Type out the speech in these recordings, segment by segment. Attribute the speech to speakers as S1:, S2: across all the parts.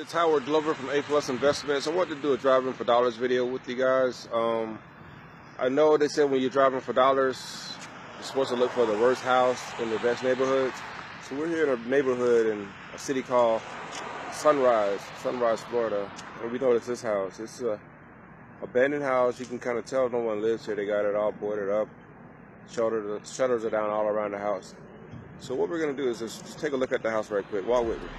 S1: it's Howard Glover from A Plus Investments. I wanted to do a driving for dollars video with you guys. I know they said when you're driving for dollars, you're supposed to look for the worst house in the best neighborhoods. So we're here in a neighborhood in a city called Sunrise, Florida. And we noticed this house. It's a abandoned house. You can kind of tell no one lives here. They got it all boarded up. Shutters are down all around the house. So what we're going to do is just take a look at the house right quick. Walk with me.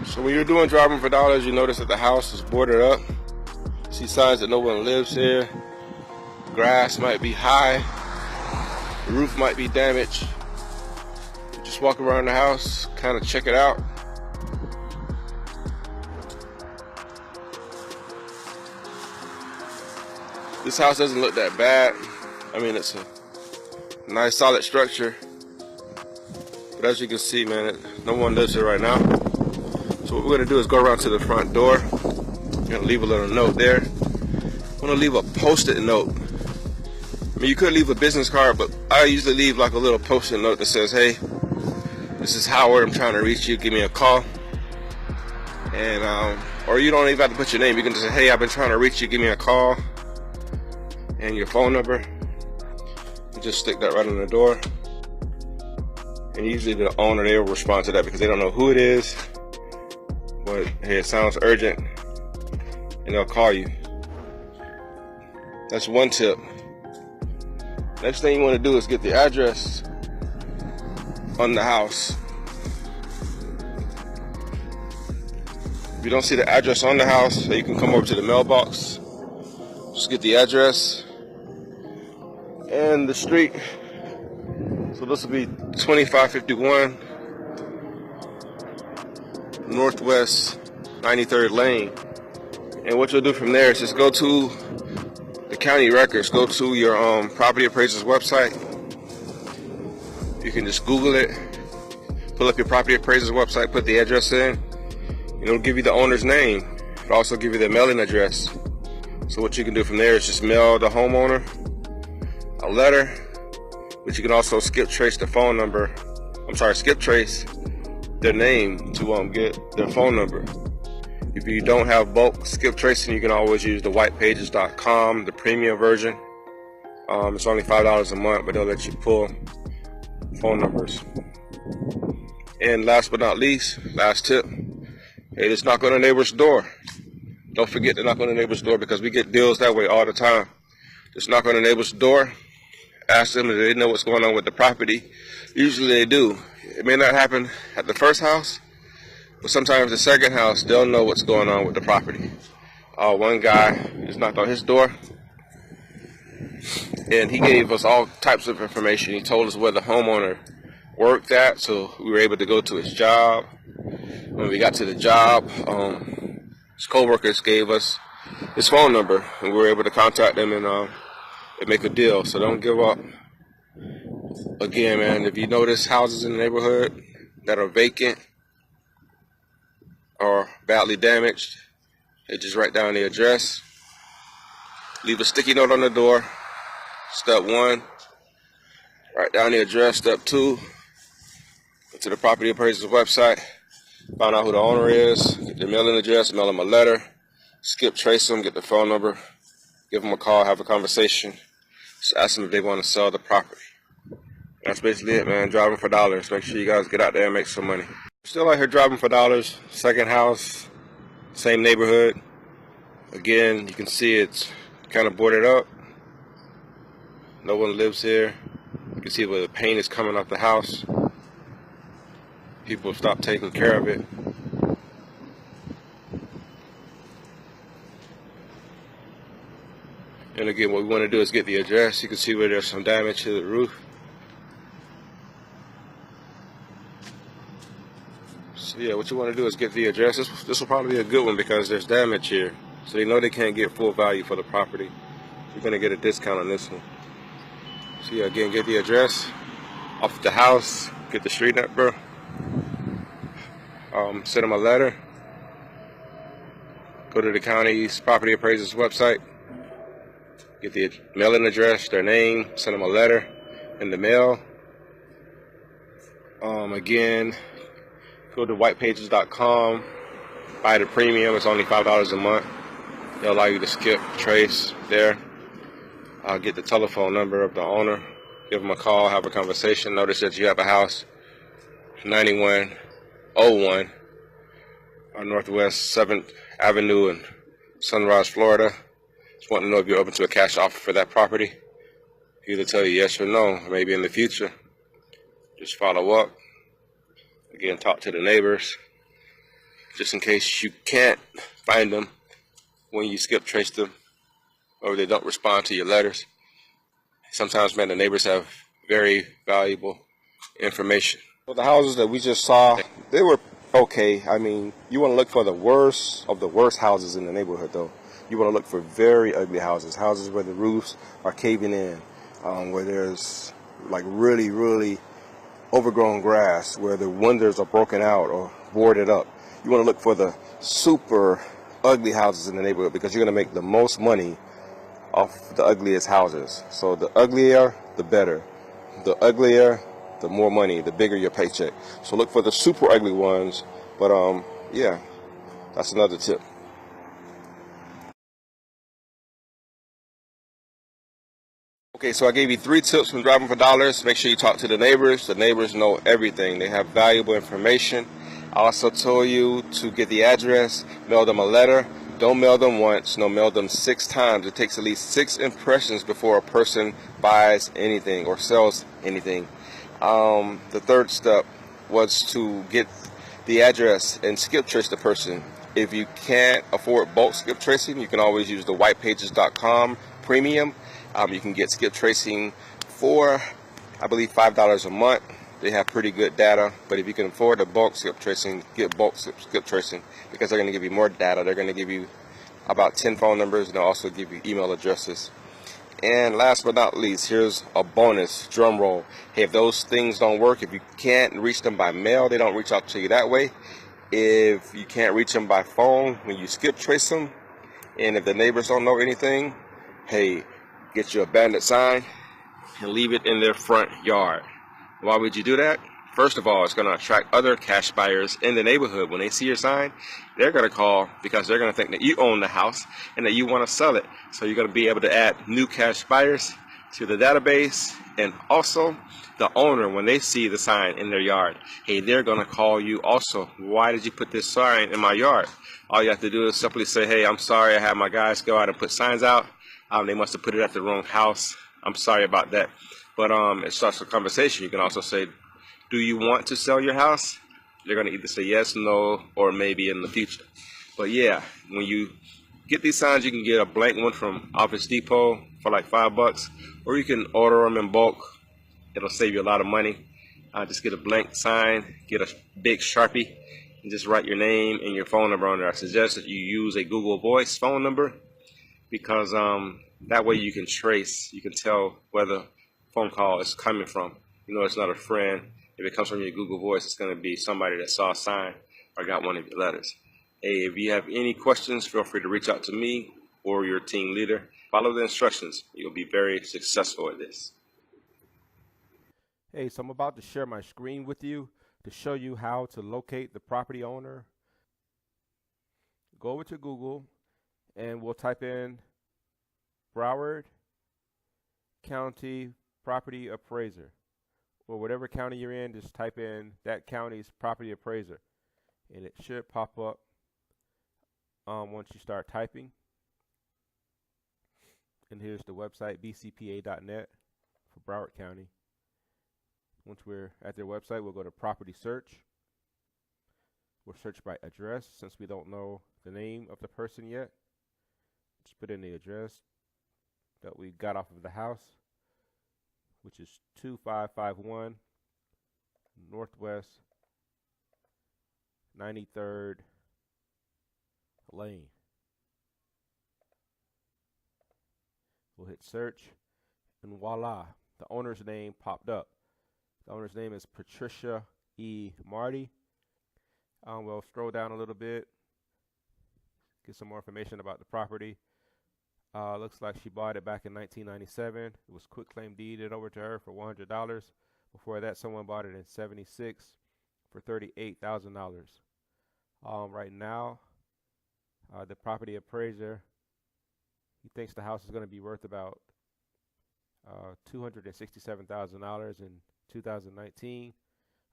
S1: So when you're doing driving for dollars, you notice that the house is boarded up. See signs that no one lives here. Grass might be high. The roof might be damaged. Just walk around the house, kind of check it out. This house doesn't look that bad. I mean, it's a nice solid structure. But as you can see, man, no one lives here right now. So what we're gonna do is go around to the front door. We're gonna leave a little note there. I'm gonna leave a post-it note. I mean, you could leave a business card, but I usually leave like a little post-it note that says, hey, this is Howard, I'm trying to reach you, give me a call. And, or you don't even have to put your name. You can just say, hey, I've been trying to reach you, give me a call. And your phone number. You just stick that right on the door. And usually the owner, they will respond to that because they don't know who it is. But hey, it sounds urgent, and they'll call you. That's one tip. Next thing you want to do is get the address on the house. If you don't see the address on the house, so you can come over to the mailbox. Just get the address and the street. So this will be 2551 Northwest 93rd Lane. And what you'll do from there is just go to the county records, go to your property appraiser's website. You can just Google it, pull up your property appraiser's website, put the address in, and it'll give you the owner's name. It'll also give you the mailing address. So what you can do from there is just mail the homeowner a letter, but you can also skip trace the phone number. Skip trace their name to get their phone number. If you don't have bulk skip tracing, you can always use the whitepages.com, the premium version. It's only $5 a month, but they'll let you pull phone numbers. And last but not least, last tip, hey, just knock on the neighbor's door. Don't forget to knock on the neighbor's door because we get deals that way all the time. Just knock on the neighbor's door, ask them if they know what's going on with the property. Usually they do. It may not happen at the first house, but sometimes the second house, they'll know what's going on with the property. One guy just knocked on his door, and he gave us all types of information. He told us where the homeowner worked at, so we were able to go to his job. When we got to the job, his co-workers gave us his phone number, and we were able to contact them and make a deal. So don't give up. Again, man, if you notice houses in the neighborhood that are vacant or badly damaged, they just write down the address, leave a sticky note on the door. Step 1, write down the address. Step 2, go to the property appraiser's website, find out who the owner is, get their mailing address, mail them a letter, skip trace them, get the phone number, give them a call, have a conversation, just ask them if they want to sell the property. That's basically it, man. Driving for dollars. Make sure you guys get out there and make some money. Still out here driving for dollars. Second house, same neighborhood. Again, you can see it's kind of boarded up. No one lives here. You can see where the paint is coming off the house. People have stopped taking care of it. And again, what we want to do is get the address. You can see where there's some damage to the roof. So yeah, what you want to do is get the address. This will probably be a good one because there's damage here. So they know they can't get full value for the property. You're going to get a discount on this one. So yeah, again, get the address off the house, get the street number, send them a letter, go to the county's property appraiser's website, get the mailing address, their name, send them a letter in the mail. Again, go to whitepages.com, buy the premium. It's only $5 a month. They'll allow you to skip trace there. I'll get the telephone number of the owner, give them a call, have a conversation. Notice that you have a house, 9101 on Northwest 7th Avenue in Sunrise, Florida. Just want to know if you're open to a cash offer for that property. Either tell you yes or no, maybe in the future. Just follow up. Again, talk to the neighbors, just in case you can't find them when you skip trace them, or they don't respond to your letters. Sometimes, man, the neighbors have very valuable information. So the houses that we just saw, they were okay. I mean, you want to look for the worst of the worst houses in the neighborhood, though. You want to look for very ugly houses, houses where the roofs are caving in, where there's like really overgrown grass, where the windows are broken out or boarded up. You want to look for the super ugly houses in the neighborhood because you're going to make the most money off the ugliest houses. So the uglier, the better. The uglier, the more money, the bigger your paycheck. So look for the super ugly ones. But yeah, that's another tip. Okay, so I gave you 3 tips from Driving for Dollars. Make sure you talk to the neighbors. The neighbors know everything. They have valuable information. I also told you to get the address, mail them a letter. Don't mail them once, no, mail them 6 times. It takes at least 6 impressions before a person buys anything or sells anything. The third step was to get the address and skip trace the person. If you can't afford bulk skip tracing, you can always use the whitepages.com premium. You can get skip tracing for, I believe, $5 a month. They have pretty good data, but if you can afford the bulk skip tracing, get bulk skip tracing because they're going to give you more data. They're going to give you about 10 phone numbers, and they'll also give you email addresses. And last but not least, here's a bonus, drum roll. Hey, if those things don't work, if you can't reach them by mail, they don't reach out to you that way. If you can't reach them by phone, when you skip trace them, and if the neighbors don't know anything, hey, get you a bandit sign and leave it in their front yard. Why would you do that? First of all, it's going to attract other cash buyers in the neighborhood. When they see your sign, they're going to call because they're going to think that you own the house and that you want to sell it. So you're going to be able to add new cash buyers to the database. And also the owner, when they see the sign in their yard, hey, they're going to call you also. Why did you put this sign in my yard? All you have to do is simply say, hey, I'm sorry, I had my guys go out and put signs out. They must have put it at the wrong house. I'm sorry about that. But it starts a conversation. You can also say, do you want to sell your house? They're going to either say yes, no, or maybe in the future. But yeah, when you get these signs, you can get a blank one from Office Depot for like $5, or you can order them in bulk. It'll save you a lot of money. Just get a blank sign, get a big Sharpie, and just write your name and your phone number on there. I suggest that you use a Google Voice phone number because that way you can trace, you can tell where the phone call is coming from. You know, it's not a friend. If it comes from your Google Voice, it's going to be somebody that saw a sign or got one of your letters. Hey, if you have any questions, feel free to reach out to me or your team leader. Follow the instructions. You'll be very successful at this.
S2: Hey, so I'm about to share my screen with you to show you how to locate the property owner. Go over to Google and we'll type in Broward County Property Appraiser, or whatever county you're in, just type in that county's property appraiser and it should pop up once you start typing. And here's the website, bcpa.net for Broward County. Once we're at their website, we'll go to property search. We'll search by address since we don't know the name of the person yet. Just put in the address that we got off of the house, which is 2551 Northwest 93rd Lane. We'll hit search, and voila, the owner's name popped up. The owner's name is Patricia E. Marty. We'll scroll down a little bit, get some more information about the property. Looks like she bought it back in 1997. It was quitclaim deeded over to her for $100. Before that, someone bought it in '76 for $38,000. Right now, The property appraiser, he thinks the house is going to be worth about $267,000 in 2019,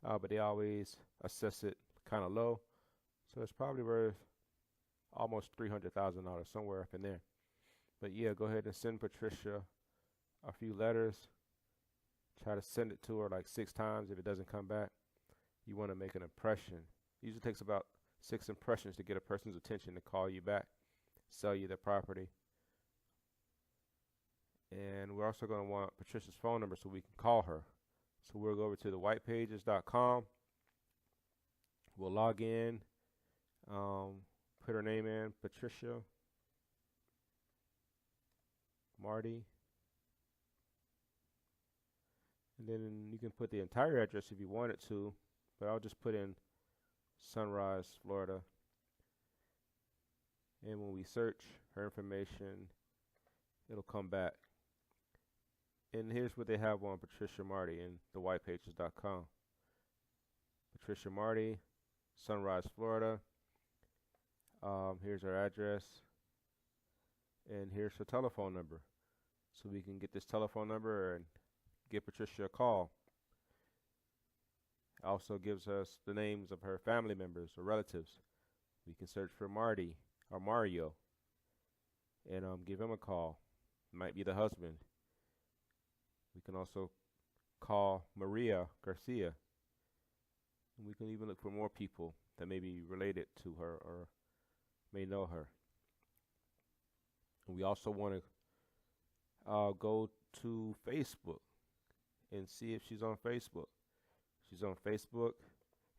S2: but they always assess it kind of low, so it's probably worth almost $300,000, somewhere up in there. But yeah, go ahead and send Patricia a few letters. Try to send it to her like 6 times. If it doesn't come back, you want to make an impression. It usually takes about 6 impressions to get a person's attention to call you back, sell you the property. And we're also going to want Patricia's phone number so we can call her. So we'll go over to the whitepages.com. We'll log in, put her name in, Patricia Marty. And then you can put the entire address if you wanted to, but I'll just put in Sunrise, Florida. And when we search her information, it'll come back. And here's what they have on Patricia Marty in the whitepages.com. Patricia Marty, Sunrise, Florida. Here's her address. And here's her telephone number. So we can get this telephone number and give Patricia a call. Also gives us the names of her family members or relatives. We can search for Marty or Mario and give him a call. Might be the husband. We can also call Maria Garcia. And we can even look for more people that may be related to her or may know her. And we also want to go to Facebook and see if she's on Facebook. She's on Facebook.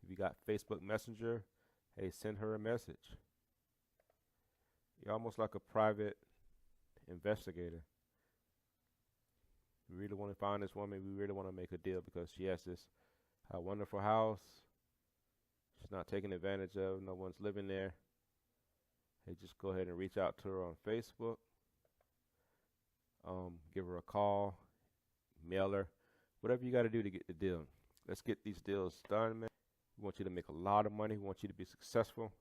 S2: If you got Facebook Messenger, hey, send her a message. You're almost like a private investigator. We really want to find this woman. We really want to make a deal because she has this wonderful house. She's not taken advantage of. No one's living there. Hey, just go ahead and reach out to her on Facebook. Give her a call. Mail her. Whatever you got to do to get the deal. Let's get these deals done, man. We want you to make a lot of money. We want you to be successful.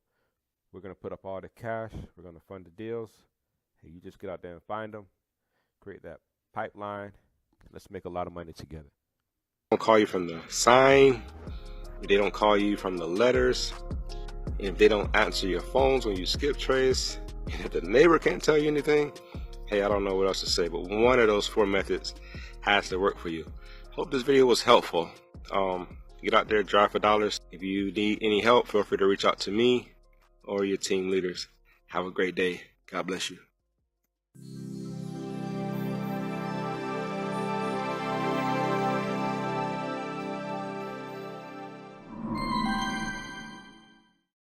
S2: We're going to put up all the cash. We're going to fund the deals. Hey, you just get out there and find them. Create that pipeline. Let's make a lot of money together.
S1: They don't call you from the sign. They don't call you from the letters. And if they don't answer your phones when you skip trace, and if the neighbor can't tell you anything, hey, I don't know what else to say, but one of those 4 methods has to work for you. Hope this video was helpful. Get out there, drive for dollars. If you need any help, feel free to reach out to me or your team leaders. Have a great day. God bless you.